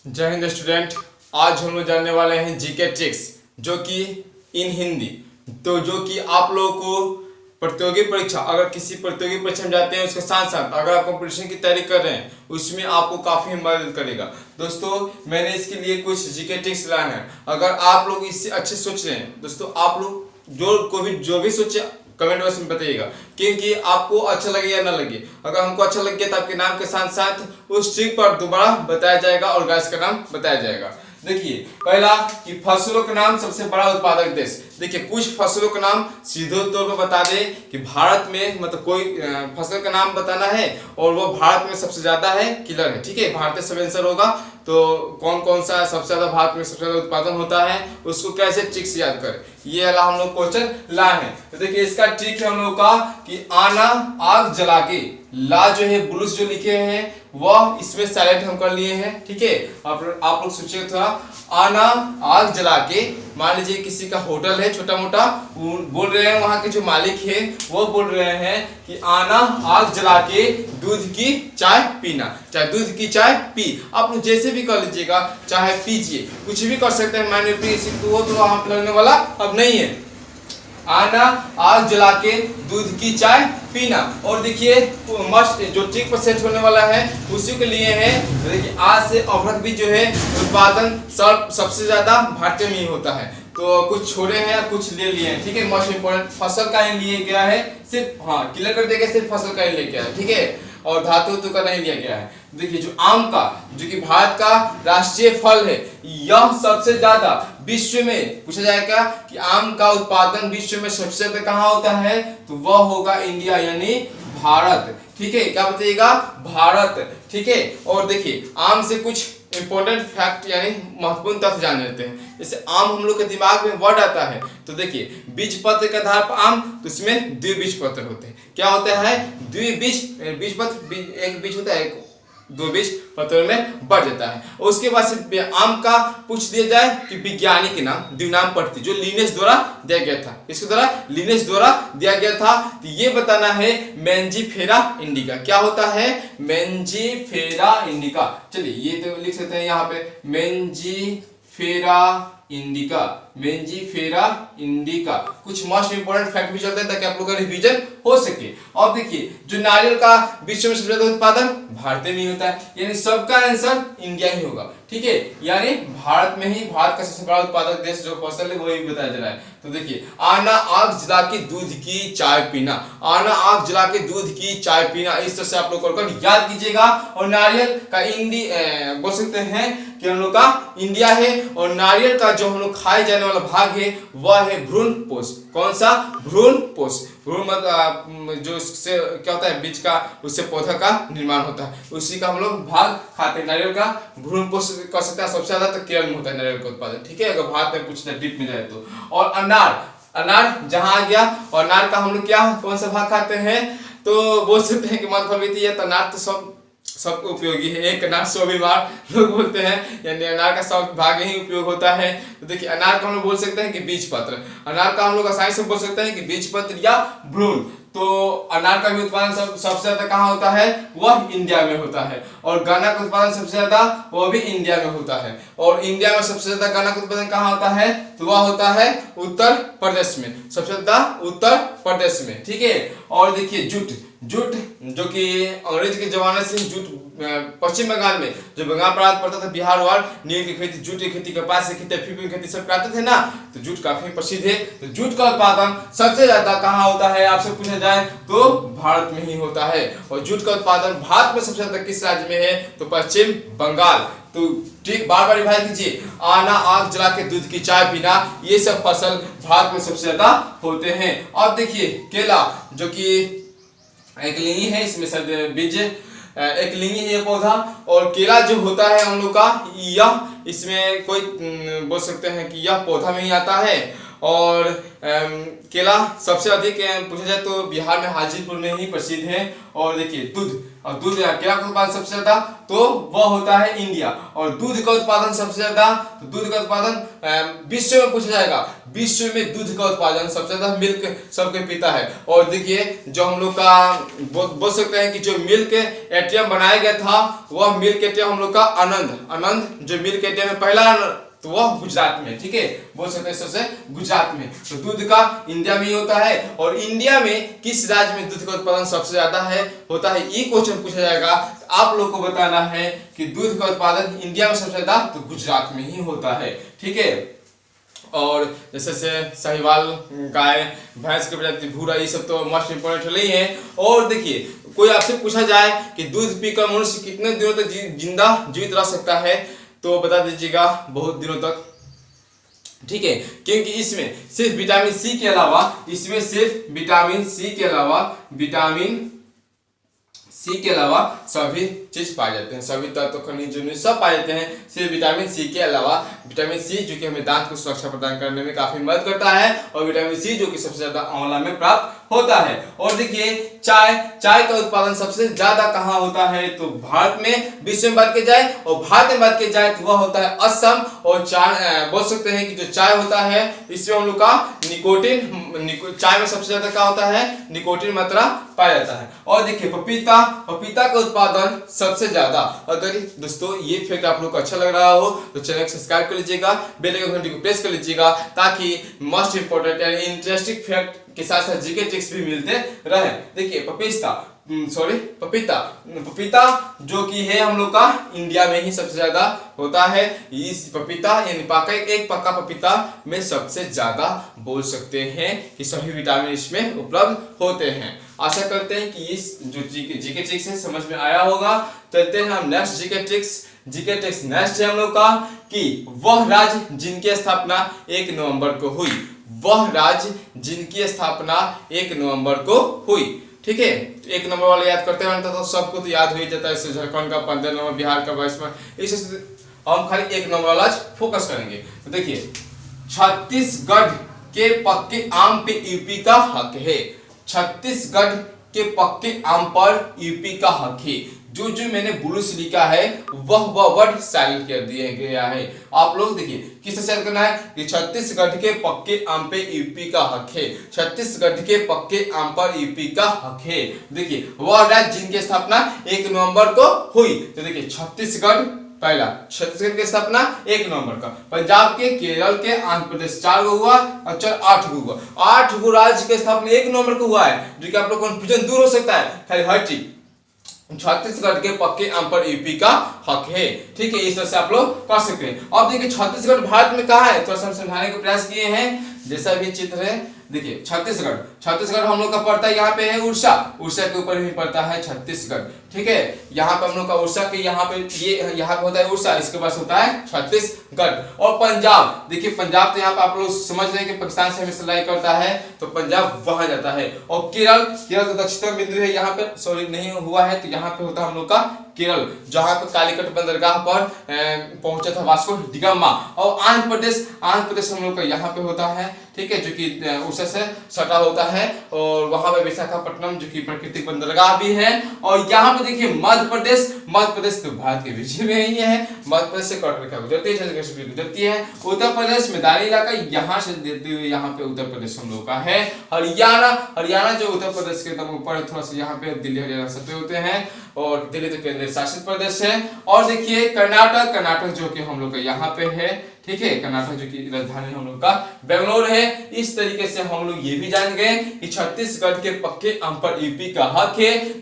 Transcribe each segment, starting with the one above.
जय हिंद स्टूडेंट। आज हम लोग जानने वाले हैं जीके ट्रिक्स जो कि इन हिंदी। तो जो कि आप लोगों को प्रतियोगी परीक्षा, अगर किसी प्रतियोगी परीक्षा में जाते हैं उसके साथ साथ अगर आप कंपटीशन की तैयारी कर रहे हैं उसमें आपको काफ़ी मदद करेगा। दोस्तों मैंने इसके लिए कुछ जीके ट्रिक्स लाए हैं। अगर आप लोग इससे अच्छे सोच रहे हैं दोस्तों, आप लोग जो भी सोचे कमेंट बॉक्स में बताइएगा, क्योंकि आपको अच्छा लगे या ना लगे। अगर हमको अच्छा लग गया तो आपके नाम के साथ साथ उस ट्रिक पर दोबारा बताया जाएगा और गैस का नाम बताया जाएगा। देखिए पहला कि फसलों का नाम सबसे बड़ा उत्पादक देश। देखिए कुछ फसलों का नाम सीधे तौर पर बता दे कि भारत में मतलब कोई फसल का नाम बताना है और वो भारत में सबसे ज्यादा है किलर है। ठीक है, भारत सब आंसर होगा। तो कौन कौन सा सबसे ज्यादा भारत में सबसे ज्यादा उत्पादन होता है उसको कैसे ट्रिक से याद करें, ये वाला हम लोग क्वेश्चन लाए हैं। तो देखिए इसका ट्रिक है हम लोग का कि आना आग जला के, ला जो है ब्लूस जो लिखे हैं वह इसमें साइलेंट हम कर लिए हैं। ठीक है, आप लोग सोचिए थोड़ा। आना आग जला के, मान लीजिए किसी का होटल है छोटा मोटा, बोल रहे हैं वहां के जो मालिक है वो बोल रहे हैं कि आना आग जला के दूध की चाय पीना। चाहे दूध की चाय पी, आप लोग जैसे भी कर लीजिएगा, चाहे पीजिए, कुछ भी कर सकते हैं। मैंने पी वो तो वहां पर लगने वाला अब नहीं है। आना आग जला के दूध की चाय पीना। और देखिए मस्ट जो ट्रिक पर सेट होने वाला है उसी के लिए है। देखिए आज से अवरक भी जो है उत्पादन सबसे ज्यादा भारत में ही होता है। तो कुछ छोड़े हैं कुछ ले लिए हैं। ठीक है, मोस्ट इंपोर्टेंट फसल का ही लिए गया है, सिर्फ हाँ क्लियर कर देगा, सिर्फ फसल का ही ले गया है। ठीक है, और धातु का नहीं लिया गया है। देखिए जो आम का, जो कि भारत का राष्ट्रीय फल है, यह सबसे ज्यादा विश्व में पूछा जाएगा कि आम का उत्पादन विश्व में सबसे ज्यादा कहाँ होता है, तो वह होगा इंडिया यानी भारत। ठीक है, क्या बताइएगा, भारत। ठीक है, और देखिए आम से कुछ इंपॉर्टेंट फैक्ट यानी महत्वपूर्ण तथ्य जान लेते हैं। जैसे आम हम लोग के दिमाग में वर्ड आता है तो देखिए बीज पत्र के आधार पर आम, तो इसमें द्विबीज पत्र होते हैं। क्या होता है, द्विबीज बीज पत्र, एक बीज होता है, दो बीज पत्र में बढ़ जाता है। और उसके बाद से आम का पूछ दिया जाए कि वैज्ञानिक नाम, द्विनाम पद्धति जो लिनेस द्वारा दिया गया था, इसके द्वारा लिनेस द्वारा दिया गया था। तो ये बताना है मेंजीफेरा इंडिका। क्या होता है, मेंजीफेरा इंडिका। चलिए ये तो लिख सकते हैं यहाँ पे मेंजीफेरा इंडिका, मेंजीफेरा इंडिका। कुछ मोस्ट इंपोर्टेंट फैक्ट भी चलते हैं ताकि आप लोगों का रिवीजन हो सके। और देखिए जो नारियल का विश्व में सबसे ज्यादा उत्पादन भारत में ही होता है, यानी सबका आंसर इंडिया ही होगा। ठीक है, यानी भारत में ही, भारत का सबसे बड़ा उत्पादक देश जो फसल है वही बताया जा रहा है। तो देखिए आना आग जला के दूध की चाय पीना, आना आग जला के दूध की चाय पीना, इस तरह से आप लोग कर याद कीजिएगा। और नारियल का बोल सकते हैं कि हम लोग का इंडिया है। और नारियल का जो हम लोग खाए जाने वाला भाग है वह है भ्रूण पोष। कौन सा, भ्रूण पोष। भ्रूण मतलब जो इससे क्या होता है, बीज का, उससे पौधा का निर्माण होता है, उसी का हम लोग भाग खाते हैं। नारियल का भ्रूण पोष कर सकते हैं सबसे ज्यादा तो केरल में होता है नारियल का उत्पादन। ठीक है, अगर भारत में पूछना डीप में जाए तो। और अनार, अनार जहां आ गया, और अनार का हम लोग क्या कौन सा भाग खाते हैं, तो बोल सकते हैं कि मधुफलवती है। तो अनार तो सब उपयोगी है, एक अनार 100 बीमार लोग बोलते हैं, यानी अनार का सब भाग ही उपयोग होता है। तो देखिए अनार का हम लोग बोल सकते हैं कि बीज पत्र, अनार का हम लोग आसानी से बोल सकते हैं कि बीज पत्र या भ्रूण। तो अनार का भी उत्पादन सबसे ज्यादा कहाँ होता है, वह इंडिया में होता है। और गन्ना का उत्पादन सबसे ज्यादा वह भी इंडिया में होता है। और इंडिया में सबसे ज्यादा गन्ना का उत्पादन कहाँ होता है, तो वह होता है उत्तर प्रदेश में, सबसे ज्यादा उत्तर प्रदेश में। ठीक है, और देखिए जूट, जूट जो कि अंग्रेज के जमाने से जूट पश्चिम बंगाल में, जो बंगाल प्रांत पड़ता था, बिहार और नील की खेती, जूट की खेती, कपास की खेती, अफीम की खेती सब करते थे ना, तो जूट काफी प्रसिद्ध है। तो जूट का उत्पादन सबसे ज्यादा कहाँ होता है आपसे पूछा जाए तो भारत में ही होता है। और जूट का उत्पादन भारत में सबसे ज्यादा किस राज्य में है, तो पश्चिम बंगाल। तो ठीक बार बार रिवाइज कीजिए, आना आग जला के दूध की चाय पीना, ये सब फसल भारत में सबसे ज्यादा होते हैं। और देखिए केला जो कि एक लिंगी है, इसमें सब बीज एक लिंगी है ये पौधा। और केला जो होता है हम लोग का, यह इसमें कोई बोल सकते हैं कि यह पौधा में ही आता है। और केला सबसे अधिक पूछा जाए तो बिहार में हाजीपुर में ही प्रसिद्ध है। और देखिए दूध, और दूध केला का उत्पादन सबसे ज्यादा तो वह होता है इंडिया। और दूध का उत्पादन सबसे ज्यादा, तो दूध का उत्पादन विश्व में पूछा जाएगा, विश्व में दूध का उत्पादन सबसे ज्यादा मिल्क सबके पीता है। और देखिए जो हम लोग का बोल सकते हैं कि जो मिल्क एटीएम बनाया गया था वह मिल्क एटीएम हम लोग का आनंद जो मिल्क एटीएम है पहला, तो वह गुजरात में, ठीक है, बोल सकते हैं सबसे गुजरात में। तो दूध का इंडिया में ही होता है। और इंडिया में किस राज्य में दूध का उत्पादन सबसे ज्यादा है होता है, ये क्वेश्चन पूछा जाएगा। तो आप लोग को बताना है कि दूध का उत्पादन इंडिया में सबसे ज्यादा तो गुजरात में ही होता है, ठीक है। और जैसे से साहिवाल गाय, भैंस की प्रजाति, भूरा, ये सब तो मोस्ट इंपोर्टेंट ही है। और देखिए कोई आपसे पूछा जाए कि दूध पीकर मनुष्य कितने दिनों तक जीवित रह सकता है, तो बता दीजिएगा बहुत दिनों तक, ठीक है। क्योंकि इसमें सिर्फ विटामिन सी के अलावा, इसमें सिर्फ विटामिन सी के अलावा सभी चीज पाए जाते हैं, सभी तत्व खनिज सब पाए जाते हैं, सिर्फ विटामिन सी के अलावा। विटामिन सी जो कि हमें दांत को सुरक्षा प्रदान करने में काफी मदद करता है, और विटामिन सी जो कि सबसे ज्यादा आंवला में प्राप्त होता है। और देखिए चाय का उत्पादन सबसे ज्यादा कहाँ होता है, तो भारत में। विश्व में बात की जाए और भारत में बात की जाए तो वह होता है असम। और चाय बोल सकते हैं कि जो चाय होता है इसमें हम लोग का चाय में सबसे ज्यादा क्या होता है, निकोटिन मात्रा पाया जाता है। और देखिए पपीता का उत्पादन सबसे ज्यादा। अगर दोस्तों ये फैक्ट आप लोग को अच्छा लग रहा हो तो चैनल को सब्सक्राइब कर लीजिएगा, बेल आइकन घंटी को प्रेस कर लीजिएगा, ताकि most important and interesting fact के साथ साथ जीके ट्रिक्स भी मिलते रहे। देखिए पपीता जो कि है हम लोग का इंडिया में ही सबसे ज्यादा होता है। इस पपीता यानी एक पक्का पपीता में सबसे ज्यादा बोल सकते हैं कि सभी विटामिन इसमें उपलब्ध होते हैं। आशा करते हैं कि इस जो जीके ट्रिक्स है समझ में आया होगा। चलते हैं हम नेक्स्ट जीके ट्रिक्स नेक्स्ट है हम लोग का कि वह राज्य जिनकी स्थापना 1 नवंबर को हुई, वह राज्य जिनकी स्थापना 1 नवंबर को हुई, ठीक है। 1 नंबर वाला याद करते हैं तो सबको तो याद हो ही जाता है। झारखंड का 15 नंबर, बिहार का 22वां, इस हम खाली 1 नंबर वाला फोकस करेंगे। तो देखिए छत्तीसगढ़ के पक्के आम पे यूपी का हक है। छत्तीसगढ़ के पक्के आम पर यूपी का हक है। जो मैंने ब्लू से लिखा है वह वर्ड साइलेंट कर दिया गया है। आप लोग देखिए किससे साइलेंट करना है कि छत्तीसगढ़ के पक्के आम पे यूपी का हक है। छत्तीसगढ़ के पक्के आम पर यूपी का हक है। देखिए वह राज्य जिनकी स्थापना 1 नवंबर को हुई। तो देखिए छत्तीसगढ़ पहला, छत्तीसगढ़ की स्थापना 1 नवंबर का। पंजाब के, केरल के, आंध्र प्रदेश 4 गो हुआ, और 8 गो हुआ। 8 गो राज्य की स्थापना 1 नवंबर को हुआ है, जो कि आप लोग कंफ्यूजन दूर हो सकता है। खाली हर चीज छत्तीसगढ़ के पक्के आम पर यूपी का हक है, ठीक है। इस तरह से आप लोग कर सकते हैं। अब देखिए छत्तीसगढ़ भारत में कहाँ है, थोड़ा सा समझाने का प्रयास किए हैं। जैसा भी चित्र है देखिए छत्तीसगढ़ हम लोग का पड़ता है, यहाँ पे है उड़ीसा के ऊपर भी पड़ता है छत्तीसगढ़, ठीक है। यहाँ पे हम लोग का उड़ीसा के यहाँ पे होता है उड़ीसा, इसके पास होता है छत्तीसगढ़। और पंजाब, देखिए पंजाब तो यहाँ पे आप लोग समझ रहे हैं कि पाकिस्तान से हमेशा लड़ाई करता है, तो पंजाब वहां जाता है। और केरल तो दक्षिणतम बिंदु है, यहाँ पे सॉरी नहीं हुआ है, तो यहाँ पे होता है हम लोग का केरल, जहां पर कालीकट बंदरगाह पर पहुंचा था वास्को डी गामा। और आंध्र प्रदेश हम लोग का यहाँ पे होता है, ठीक है, जो कि उड़ीसा से सटा होता है। और वहां पे विशाखापट्टनम जो कि प्राकृतिक बंदरगाह भी है। और यहाँ पे देखिए मध्य प्रदेश तो भारत के बीच में ही है। मध्य प्रदेश से कट रेखा गुजरती है। उत्तर प्रदेश मैदानी इलाका, यहाँ से देते हुए यहाँ पे उत्तर प्रदेश हम लोग का है। हरियाणा जो उत्तर प्रदेश के एकदम ऊपर, थोड़ा सा यहाँ पे दिल्ली हरियाणा सटे होते हैं। और दिल्ली तो केंद्र शासित प्रदेश है। और देखिए कर्नाटक जो कि हम लोग का यहाँ पे है, ठीक है। कर्नाटक जो कि राजधानी हम लोग का बेंगलोर है। इस तरीके से हम लोग ये भी जान गए कि छत्तीसगढ़ के पक्के आम पर यूपी का हक है।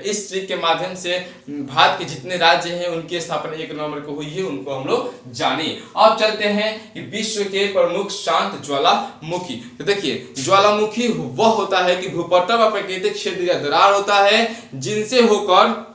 इस ट्रिक के माध्यम से भारत के जितने राज्य हैं उनकी स्थापना 1 नवंबर को हुई है, उनको हम लोग जाने। अब चलते हैं कि विश्व के प्रमुख शांत ज्वालामुखी। तो देखिए ज्वालामुखी वह होता है कि भूपटल व प्राकृतिक क्षेत्र या दरार होता है जिनसे होकर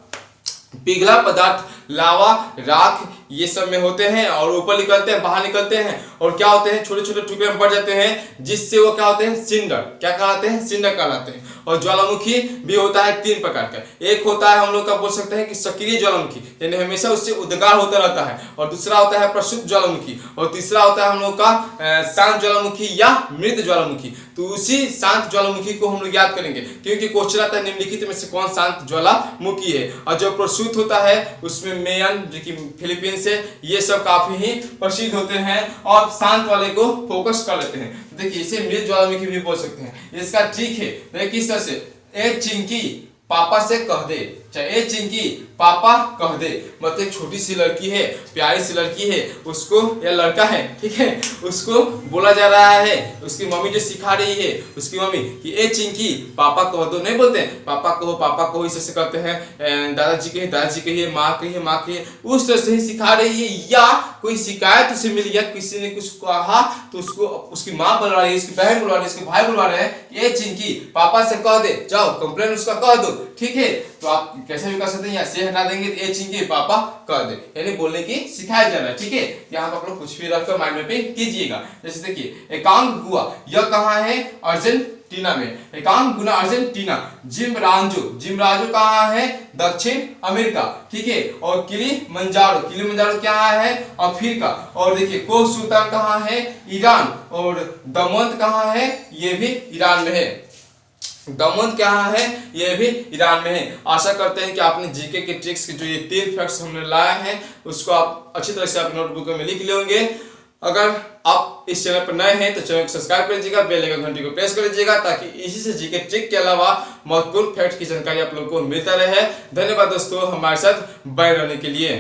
पिघला पदार्थ, लावा, राख ये सब में होते हैं और ऊपर निकलते हैं, बाहर निकलते हैं और क्या होते हैं, छोटे छोटे टुकड़े में बढ़ जाते हैं, जिससे वो क्या होते हैं, सिंडर। क्या कहलाते हैं, सिंडर कहलाते हैं। और ज्वालामुखी भी होता है 3 प्रकार का। एक होता है हम लोग का बोल सकते हैं कि सक्रिय ज्वालामुखी, यानी हमेशा उससे उद्गार होता रहता है। और दूसरा होता है प्रक्षुब्ध ज्वालामुखी। और तीसरा होता है हम लोग का शांत ज्वालामुखी या मृत ज्वालामुखी। तो उसी शांत ज्वालामुखी को हम लोग याद करेंगे, क्योंकि क्वेश्चन आता है निम्नलिखित में से कौन शांत ज्वालामुखी है। और जो प्रक्षुब्ध होता है उसमें मेयन जो कि फिलीपींस है, ये सब काफी ही प्रसिद्ध होते हैं और शांत वाले को फोकस कर लेते हैं। देखिए इसे मृत ज्वालामुखी भी बोल सकते हैं। इसका ट्रिक है, देखिए किस तरह से, ए चिंकी पापा से कह दे, चाहे ए चिंकी पापा कह दे, मतलब एक छोटी सी लड़की है, प्यारी सी लड़की है, उसको या लड़का है, ठीक है, उसको बोला जा रहा है, उसकी मम्मी जो सिखा रही है, उसकी मम्मी कि ए चिंकी पापा कह दो, नहीं बोलते हैं पापा कहो, इस तरह से कहते हैं, दादाजी कहिए दादाजी कहिए, माँ कहिए, उस तरह से ही सिखा रही है। या कोई शिकायत उसे मिली या किसी ने कुछ कहा तो उसको उसकी माँ बुलवा रही है, उसकी बहन बुलवा रही है, उसके भाई बुलवा रहे हैं, ए चिंकी पापा से कह दे, जाओ कंप्लेन उसका कह दो, ठीक है। तो आप कैसे भी कर सकते हैं, से हटा देंगे तो ए चिंकी पापा कह दे, यानी बोलने की सिखाया जा रहा है, ठीक है। यहाँ पर आप लोग कुछ भी रखकर माइंड मैपिंग कीजिएगा। जैसे देखिए एकांक गुआ, यह कहाँ है, अर्जेंटीना में। एकांक गुना अर्जेंटीना। जिमराजो कहाँ है, दक्षिण अमेरिका, ठीक है। और किलिमंजारो क्या है, अफ्रीका। और देखिए कोह सुल्तान कहाँ है, ईरान। और दमवंत कहाँ है, ये भी ईरान में है। दमन क्या है, ये भी ईरान में है। आशा करते हैं कि आपने जीके के ट्रिक्स के जो ये 3 फैक्ट्स हमने लाए हैं उसको आप अच्छी तरह से अपने नोटबुक में लिख लेंगे। अगर आप इस चैनल पर नए हैं तो चैनल को सब्सक्राइब कर लीजिएगा, बेल आइकन घंटी को प्रेस कर लीजिएगा, ताकि इसी से जीके ट्रिक के अलावा महत्वपूर्ण फैक्ट की जानकारी आप लोगों को मिलता रहे। धन्यवाद दोस्तों हमारे साथ बने रहने के लिए।